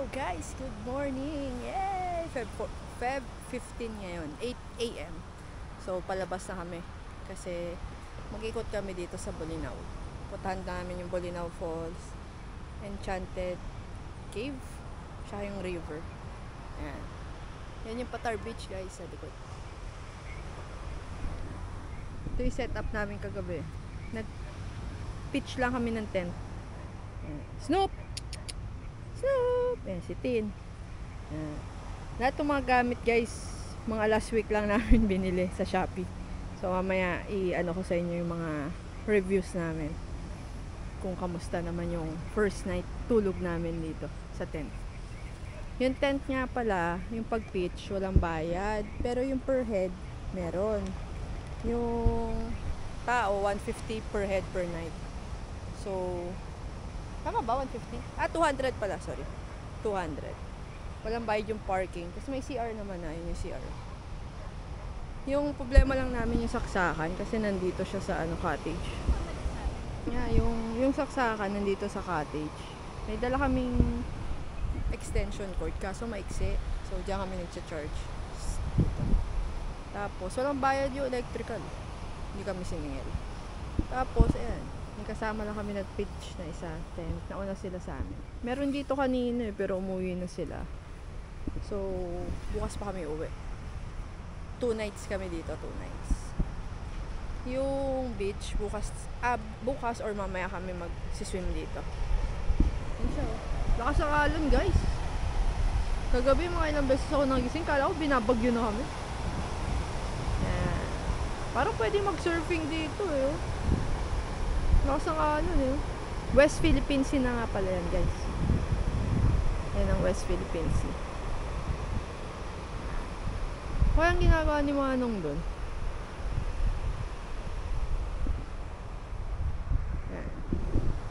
Hello guys, good morning! Yay! Feb 15 ngayon, 8 AM. So palabas na kami kasi mag-ikot kami dito sa Bolinao. Puntahan namin yung Bolinao Falls, Enchanted Cave, tsaka yung river. Ayan. Yan yung Patar Beach guys sa likod. Ito yung setup namin kagabi. Nag-pitch lang kami ng tent. Ayan. Snoop! Ayan, si Tin. Ayan. Lahat ng mga gamit guys, mga last week lang namin binili sa Shopee. So mamaya i-ano ko sa inyo yung mga reviews namin. Kung kamusta naman yung first night tulog namin dito sa tent. Yung tent nga pala, yung pag-pitch, walang bayad. Pero yung per head, meron. Yung tao, 150 per head per night. So, tama ba? 150? 200 pala, sorry. 200. Walang bayad yung parking. Kasi may CR naman na, yun yung CR. Yung problema lang namin yung saksakan kasi nandito siya sa cottage. Yeah, yung saksakan nandito sa cottage. May dala kaming extension cord kaso maiksi. So, diyan kami nagcha-charge. Tapos, walang bayad yung electrical. Hindi kami siningil. Tapos, ayan. May kasama lang kami nag-pitch na isa tent. Nauna sila sa amin. Meron dito kanina pero umuwi na sila. So, bukas pa kami uwi. 2 nights kami dito, 2 nights. Yung beach, bukas or mamaya kami mag-swim dito. Yan siya, oh. Lakas ang alon, guys. Kagabi, mga ilang beses ako nagising. Kala ko binabagyo na kami. Yan. Parang pwede mag-surfing dito, eh. Lakas ang alon, eh. West Philippine Sea na nga pala yan, guys. Yan ang West Philippine Sea. Kaya ang ginagawa ni Manong doon.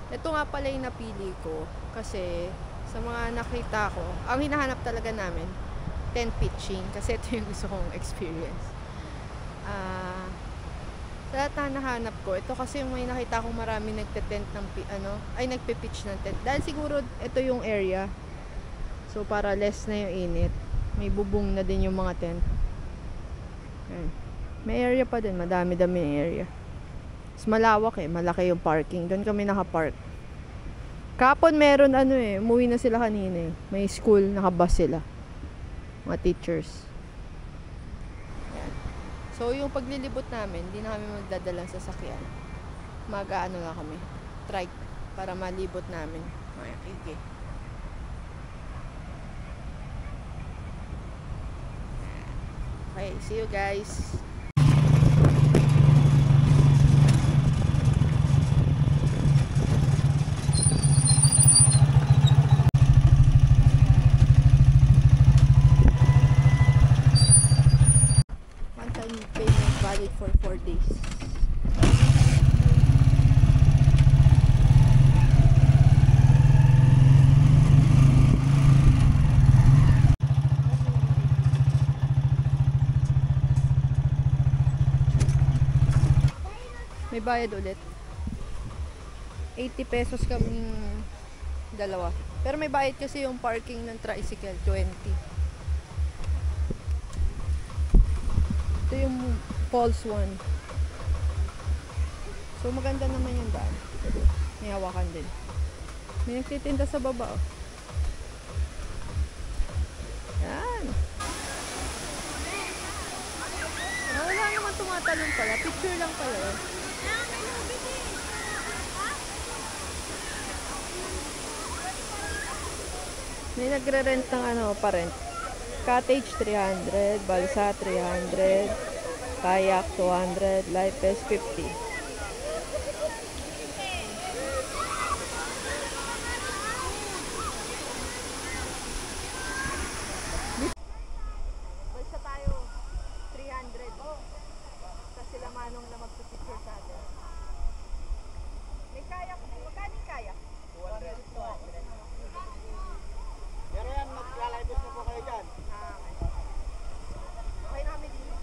Ito nga pala yung napili ko kasi sa mga nakita ko, ang hinahanap talaga namin, tent pitching kasi ito yung gusto kong experience. Sa lahat na nahanap ko, ito kasi may nakita akong marami nagte-tent ng nagpe-pitch ng tent. Dahil siguro ito yung area. So para less na yung init. May bubong na din yung mga tent. Ayan. May area pa din, madami-dami yung area. Mas malawak malaki yung parking. Doon kami nakapark. Kapon meron umuwi na sila kanina May school, nakabus sila. Mga teachers. Ayan. So yung paglilibot namin, hindi na kami magdadalang sasakyan. Mag-aano lang kami, trike, para malibot namin. Okay. Okay, see you guys. Valid for 4 days. May bayad ulit. 80 pesos kaming dalawa. Pero may bayad kasi yung parking ng tricycle, 20. Ito yung Falls 1. So maganda naman yung daan. May hawakan din. May nagtitinda sa baba. Yan. Wala naman tumatalon pala. Picture lang pala yun. May nagre-rent ng pa-rent. Cottage 300, balsa 300. Kayak 200, life vest 50. Balsa tayo 300. Sa sila Manong na magpipicture sa atin. May kayak, magkano yung kayak? 200. Pero yan, maglalibos na po kayo dyan. Okay na kami dito.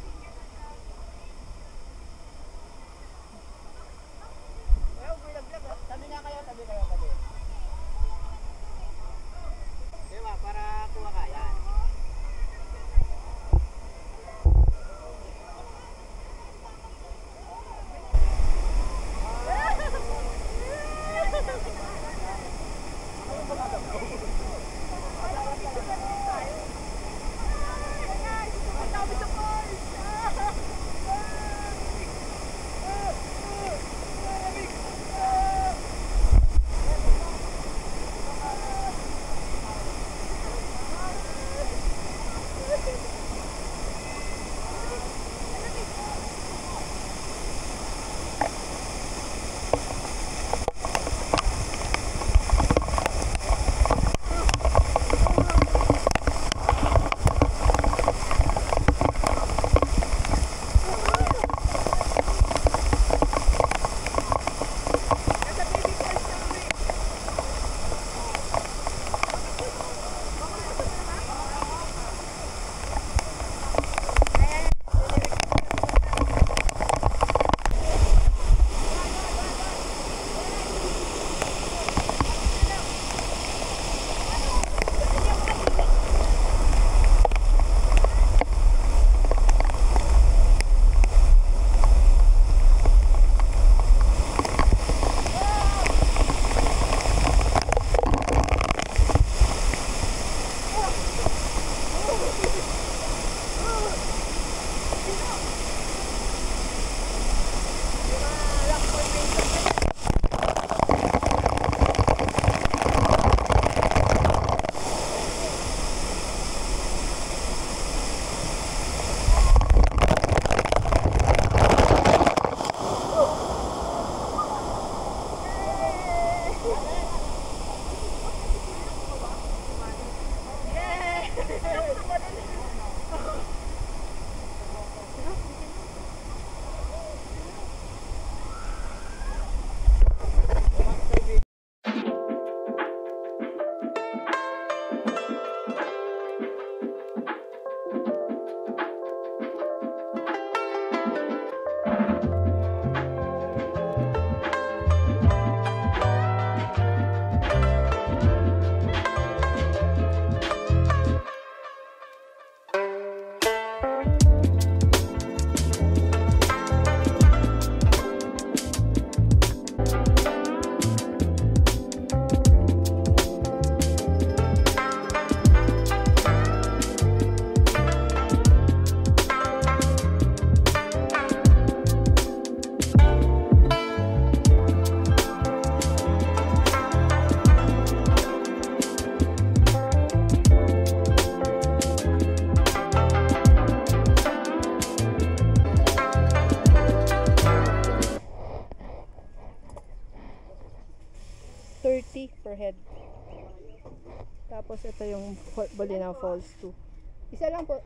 yung Bolinao Falls 2. Isa lang po.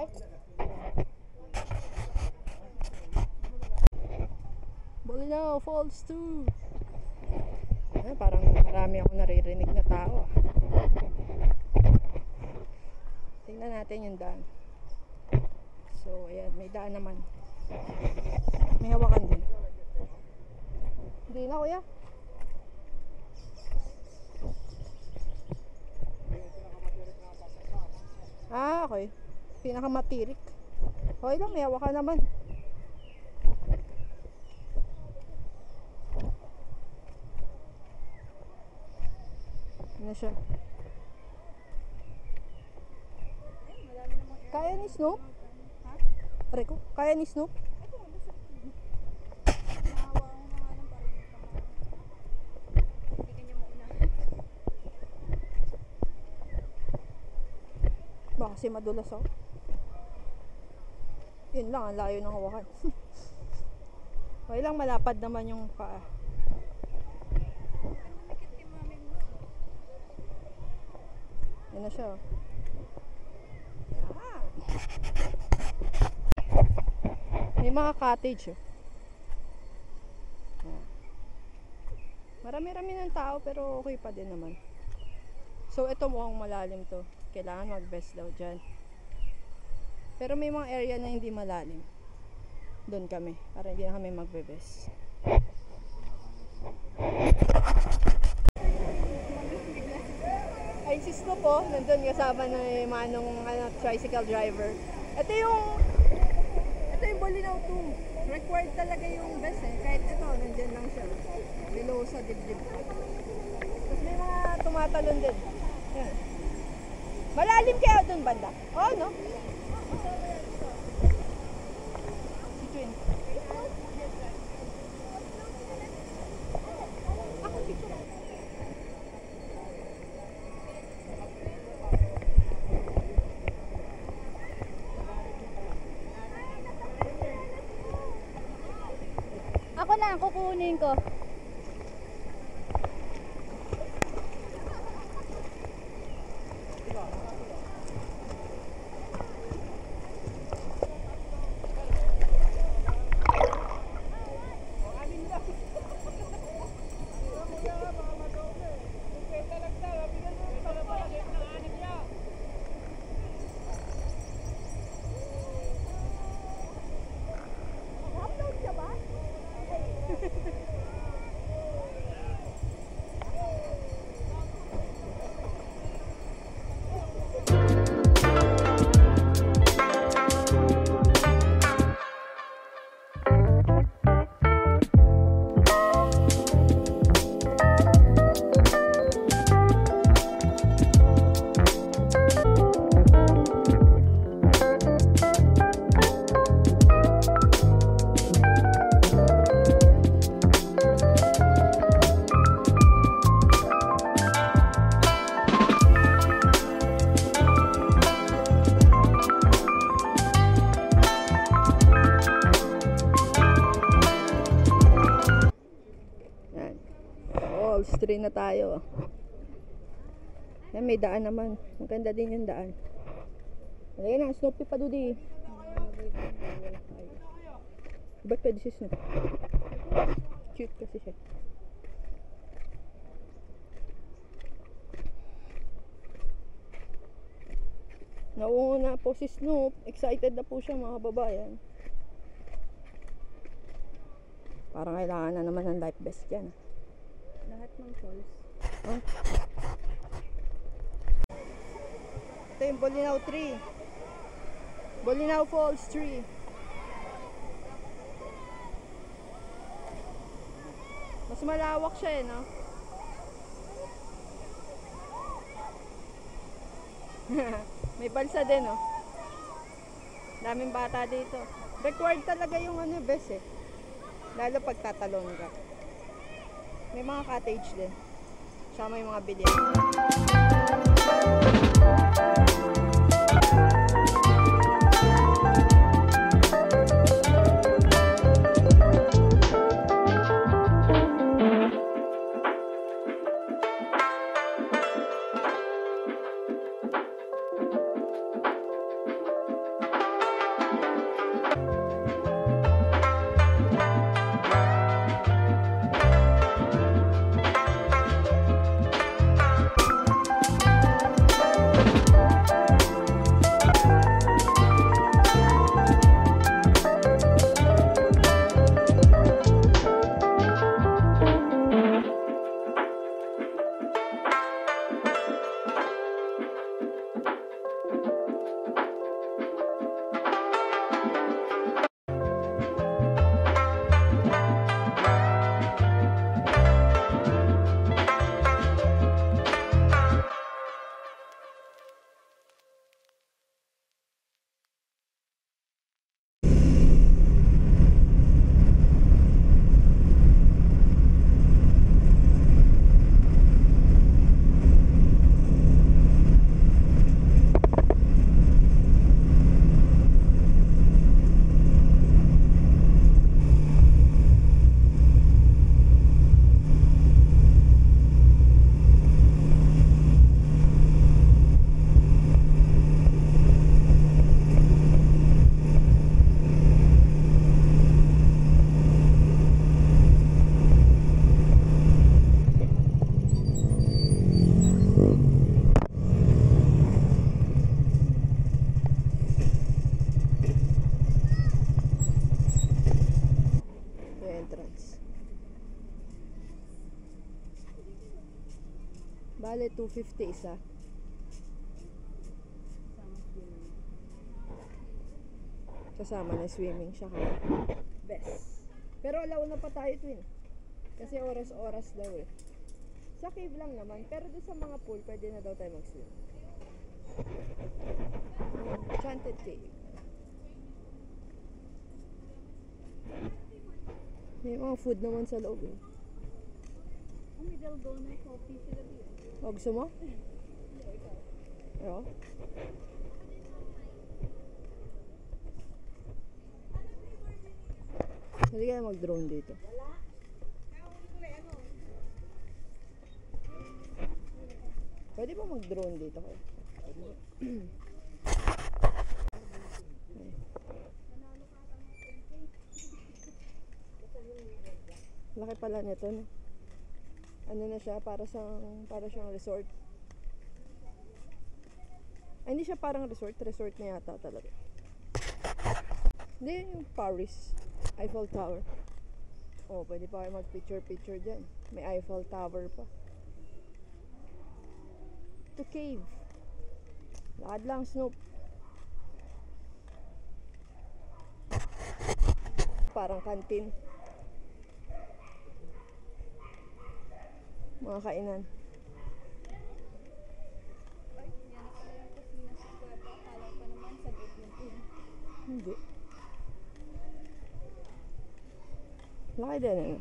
Ay. Bolinao Falls 2. Ay, parang marami akong naririnig na tao. Tingnan natin yung daan. So, ayan, may daan naman. May hawakan din. Hindi na, kuya. Ah, okay. Pinakamatirik. Okay lang, may hawakan naman. Ano siya? Kaya ni Snoop? Ha? Pare ko, kaya ni Snoop? Baka kasi madulas ako. Yun lang, ang layo ng hawakan. Okay lang, malapad naman yung paa. Yan na siya. Ah. May mga cottage. Marami-rami ng tao pero okay pa din naman. So ito mukhang malalim to. Kailangan mag-vest daw dyan. Pero may mga area na hindi malalim. Doon kami. Para hindi na kami magbe-vest. Ay, sis ko po. Nandun kasama ng manong tricycle driver. Ito yung Bolinao 2. Required talaga yung vest eh. Kahit ito, nandyan lang siya. Below sa dibdib. Tapos may mga tumatalon din. Yan. Malalim kaya doon banda? Oo, no? Si Twin. Ako dito. Ako na, kukunin ko. Street na tayo. Yan, may daan naman. Maganda din yung daan. Halika na, Snoopy pa doon. Ba't pwede si Snoopy? Cute kasi siya. Nauuna po si Snoop. Excited na po siya, mga babayan. Parang kailangan na naman ng life vest yan. Lahat ng falls. Oh. Ito yung Bolinao 3. Bolinao Falls 3. Mas malawak siya eh, no? May balsa din, oh. Daming bata dito. Required talaga yung best eh. Lalo pag tatalon ka. May mga cottage din. Tsaka may mga bilyan. Bale, 250 isa. Kasama na swimming siya ka. Best. Pero alaw na pa tayo twin. Kasi oras-oras daw eh. Sa cave lang naman. Pero doon sa mga pool, pwede na daw tayo mag-swim. Enchanted Cave. May mga food naman sa loob eh. May dalgona coffee sila dito. O, gusto mo? Oo. Hindi kaya mag-drone dito. Pwede ba mag-drone dito kayo? Laki pala nito, no? Ano na siya, para siyang resort. Ay, hindi siya parang resort na yata talaga. Hindi, yun yung Paris Eiffel Tower. Oh, pwede pa kayo mag-picture dyan. May Eiffel Tower pa. To cave. Lakad lang, Snoop. Parang kantin. Mga kainan. Ay, yan na pala yung kusina sa Puebla. Akala pa naman sa loob ng pool. Hindi. Laki din, ano?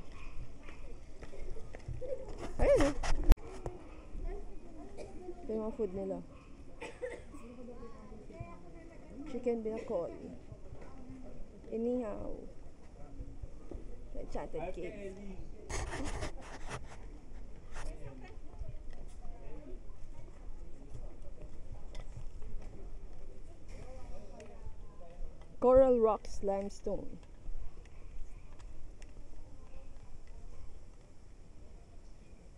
Ayun, eh. Ito yung mga food nila. Chicken binakol. Inihaw. Enchanted Cave. Coral Rocks Limestone.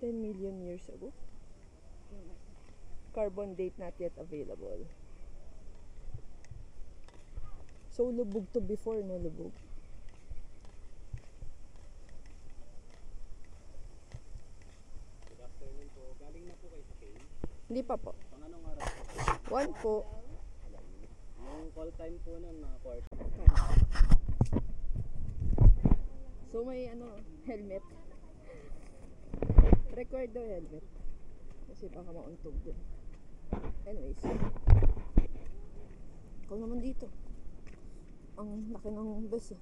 $10 million years ago. Carbon date not yet available. So, lubog to before, no? Lubog. Good afternoon po. Galing na po kayo sa cave. Hindi pa po. Pang anong oras po? 1 po. Yung call time po ng quarter. So, may ano, helmet. Required daw helmet. Kasi baka mauntog din. Anyways. Ikaw naman dito. Ang laki ng bus eh.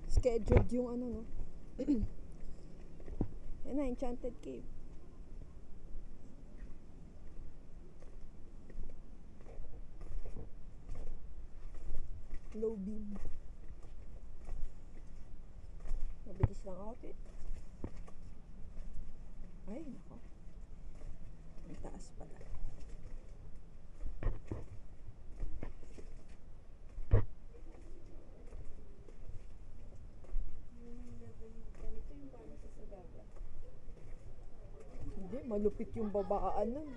Scheduled yung ano, no? Yan na, Enchanted Cave. Low beam. Mabilis lang outfit. Ay, nako. Ang taas pala. Ganito yung parang sa Sagada. Hindi, malupit yung babaan nun.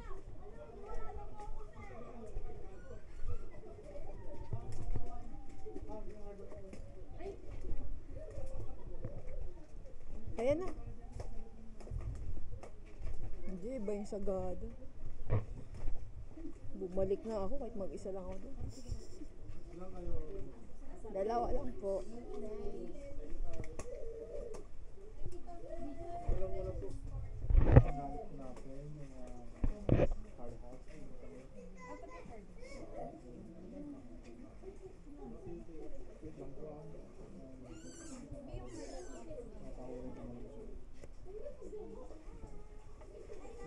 Ayan na. Hindi, iba yung Sagada. Bumalik na ako kahit mag-isa lang ako doon. Dalawa lang po.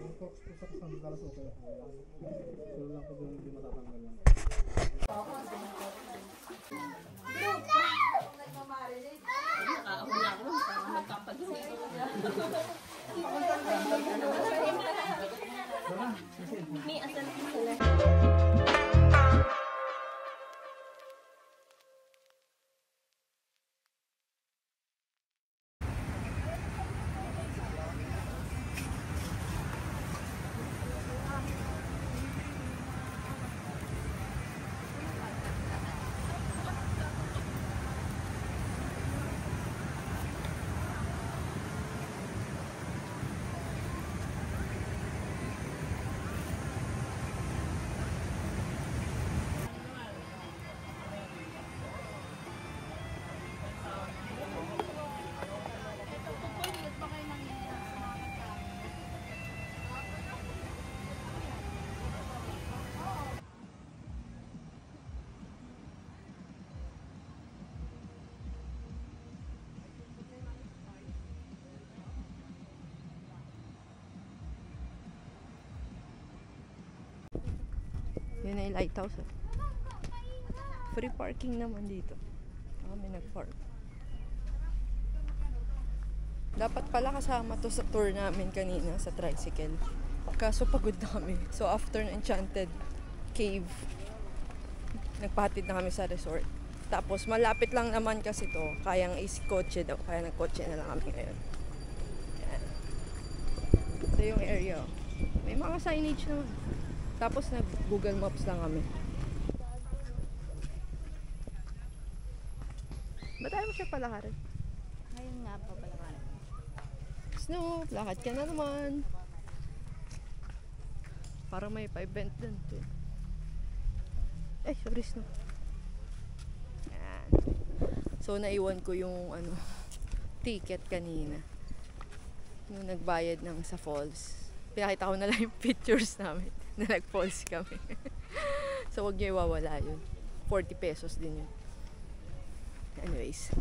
Yung corks po sa sandalas okay. Solo lang po doon hindi matatanggal lang. Yun na yung lighthouse. Oh. Free parking naman dito. Kami nag-park. Dapat pala kasama to sa tour namin kanina sa tricycle. Kaso pagod na kami. So after ng Enchanted Cave, nagpahatid na kami sa resort. Tapos malapit lang naman kasi to. Kayang kotse daw. Kaya nagkotse na lang kami ngayon. Yan. Ito yung area. May mga signage naman. Tapos nag-Google Maps lang kami. Ba't tayo mo siya palakarin? Ngayon nga pa pala ka. Snoop, lakad ka na naman. Parang may pa-event dun. Eh, sorry Snoop. Yan. So, naiwan ko yung ticket kanina. Nung nagbayad ng sa falls. Pinakita ko na lang yung pictures namin na nag-falls kami. So, huwag niyo iwawala yun. 40 pesos din yun. Anyways.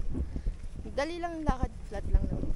Dali lang ang lakad. Flat lang naman.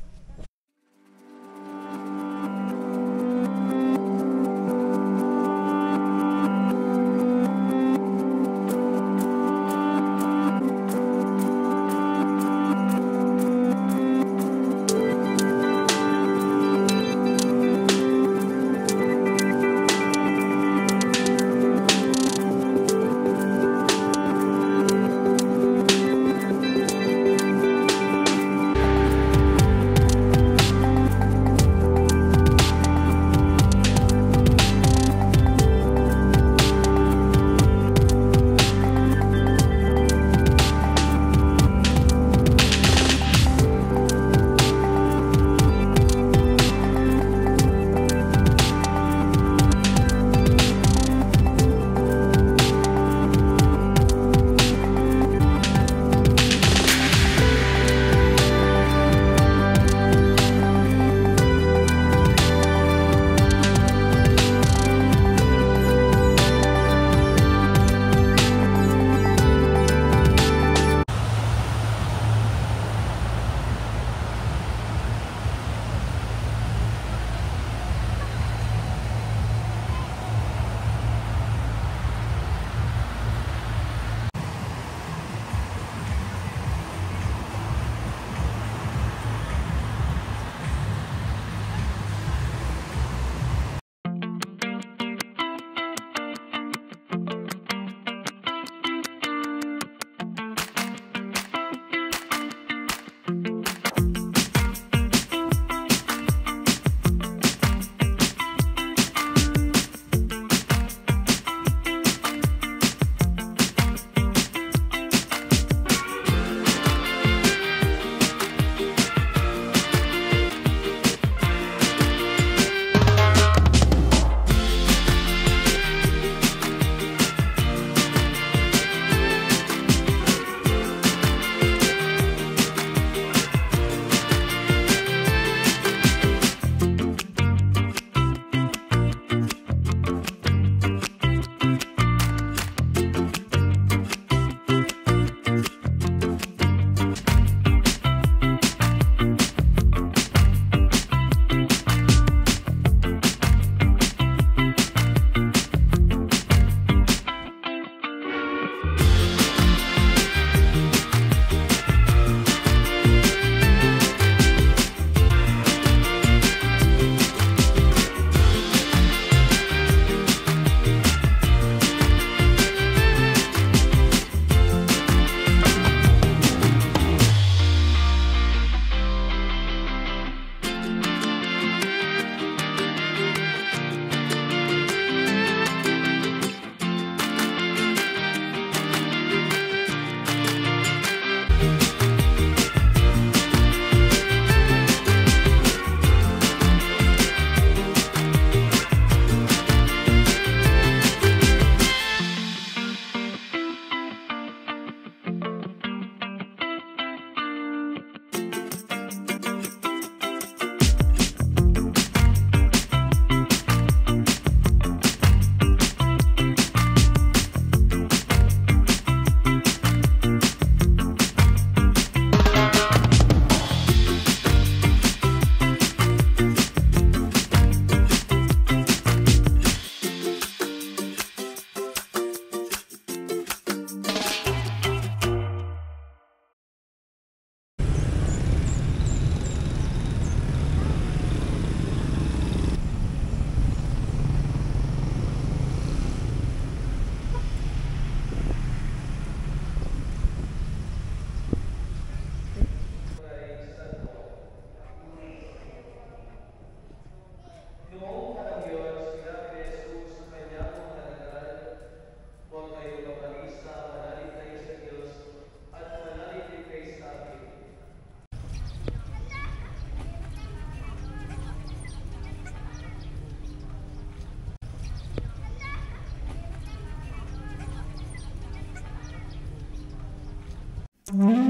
Bye.